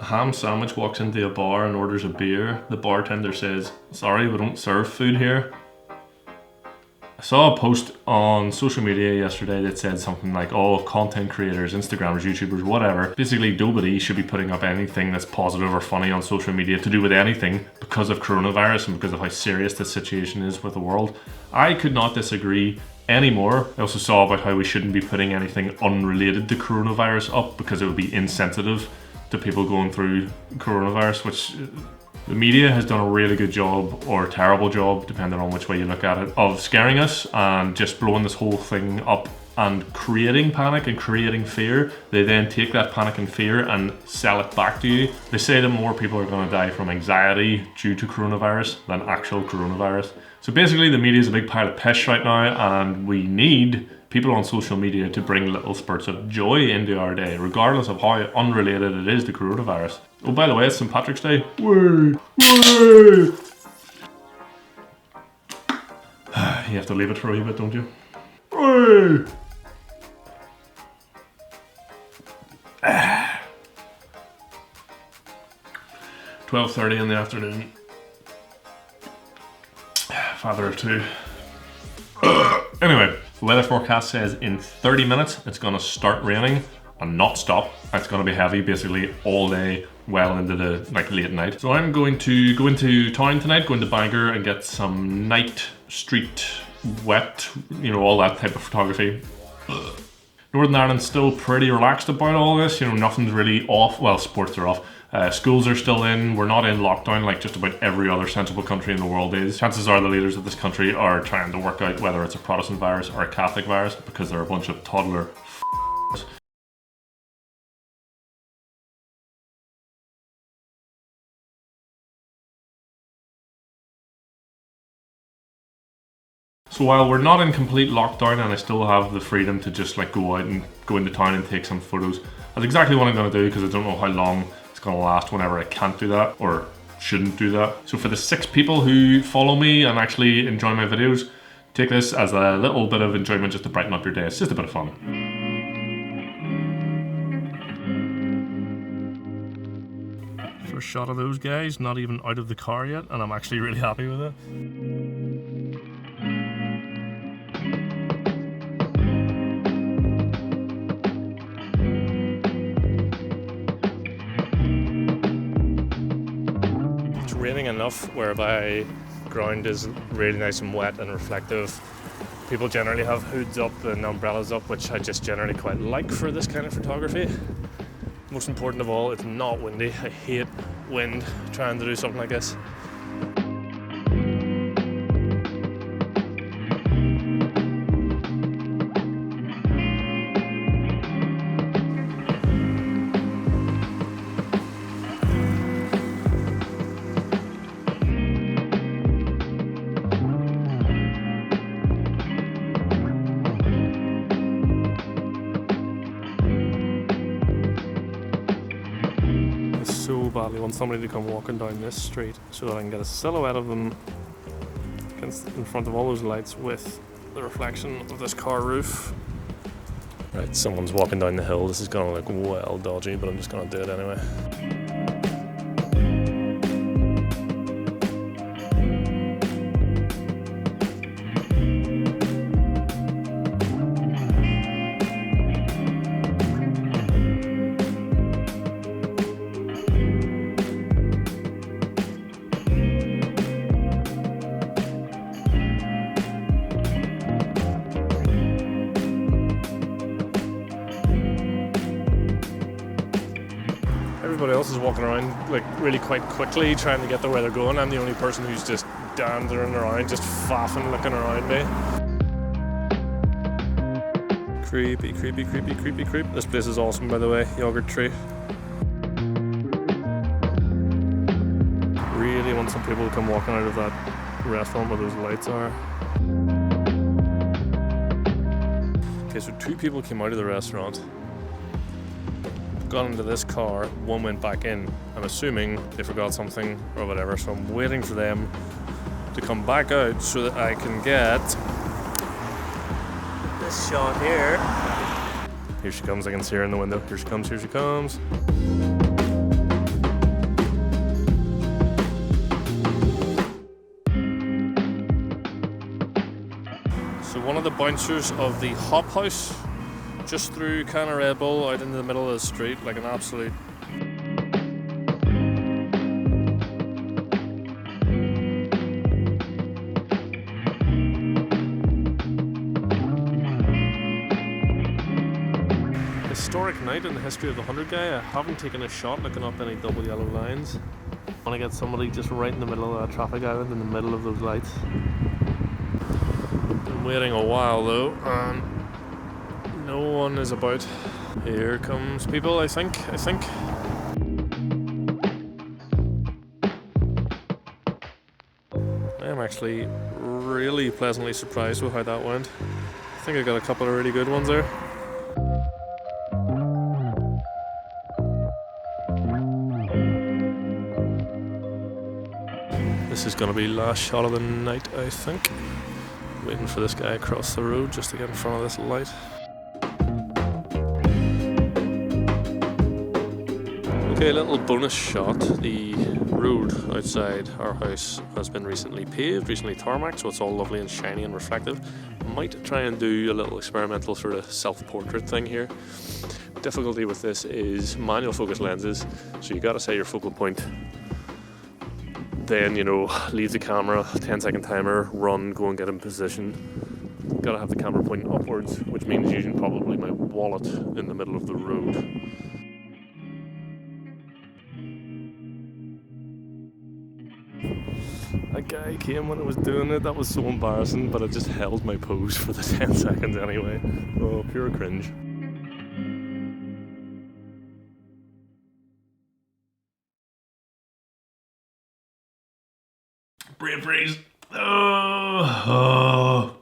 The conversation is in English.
A ham sandwich walks into a bar and orders a beer. The bartender says, "Sorry, we don't serve food here." I saw a post on social media yesterday that said something like, oh, content creators, Instagrammers, YouTubers, whatever, basically nobody should be putting up anything that's positive or funny on social media to do with anything because of coronavirus and because of how serious this situation is with the world. I could not disagree anymore. I also saw about how we shouldn't be putting anything unrelated to coronavirus up because it would be insensitive to people going through coronavirus, which the media has done a really good job, or a terrible job, depending on which way you look at it, of scaring us and just blowing this whole thing up and creating panic and creating fear. They then take that panic and fear and sell it back to you. They say that more people are going to die from anxiety due to coronavirus than actual coronavirus. So basically the media is a big pile of piss right now, and we need people on social media to bring little spurts of joy into our day, regardless of how unrelated it is to coronavirus. Oh, by the way, it's St. Patrick's Day. Woo! Woo! You have to leave it for a wee bit, don't you? Woo! 12:30 in the afternoon. Father of two. Anyway, the weather forecast says in 30 minutes it's going to start raining and not stop. It's going to be heavy basically all day, well into the late night. So I'm going to go into town tonight, go into Bangor and get some night street wet, all that type of photography. Northern Ireland's still pretty relaxed about all this. Nothing's really off. Well, sports are off. Schools are still in. We're not in lockdown like just about every other sensible country in the world is. Chances are the leaders of this country are trying to work out whether it's a Protestant virus or a Catholic virus because they're a bunch of toddler So while we're not in complete lockdown and I still have the freedom to just go out and go into town and take some photos, that's exactly what I'm going to do because I don't know how long it's going to last whenever I can't do that or shouldn't do that. So for the 6 people who follow me and actually enjoy my videos, take this as a little bit of enjoyment just to brighten up your day. It's just a bit of fun. First shot of those guys, not even out of the car yet, and I'm actually really happy with it. Raining enough whereby the ground is really nice and wet and reflective. People generally have hoods up and umbrellas up, which I just generally quite like for this kind of photography. Most important of all, it's not windy. I hate wind trying to do something like this. So badly want somebody to come walking down this street so that I can get a silhouette of them in front of all those lights with the reflection of this car roof. Right, someone's walking down the hill. This is gonna look well dodgy, but I'm just gonna do it anyway. Everybody else is walking around really quite quickly trying to get to where they're going. I'm the only person who's just dandering around, just faffing looking around me. Creepy, creepy, creepy, creepy, creep. This place is awesome, by the way. Yogurt tree. Really want some people to come walking out of that restaurant where those lights are. Okay, so 2 people came out of the restaurant, got into this car, 1 went back in. I'm assuming they forgot something or whatever, so I'm waiting for them to come back out so that I can get this shot here. Here she comes, I can see her in the window. Here she comes, here she comes. one of the bouncers of the Hop House, just through kind of Red Bull, out into the middle of the street, like an absolute. Historic night in the history of the 100 guy. I haven't taken a shot looking up any double yellow lines. I want to get somebody just right in the middle of that traffic island, in the middle of those lights. Been waiting a while though, and no one is about. Here comes people, I think. I am actually really pleasantly surprised with how that went. I think I got a couple of really good ones there. This is going to be last shot of the night, I think. Waiting for this guy across the road just to get in front of this light. Okay, a little bonus shot. The road outside our house has been recently paved, recently tarmacked, so it's all lovely and shiny and reflective. Might try and do a little experimental sort of self-portrait thing here. Difficulty with this is manual focus lenses, so you got to set your focal point. Then, leave the camera, 10-second timer, run, go and get in position. Gotta have the camera pointing upwards, which means using probably my wallet in the middle of the road. A guy came when I was doing it, that was so embarrassing, but I just held my pose for the 10 seconds anyway. Oh, pure cringe. Brain freeze. Oh.